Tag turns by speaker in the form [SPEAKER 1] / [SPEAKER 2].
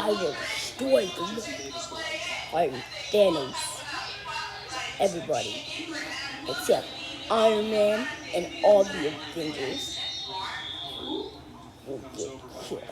[SPEAKER 1] I will destroy them. I'm Thanos. Everybody, except Iron Man and all the Avengers will get killed.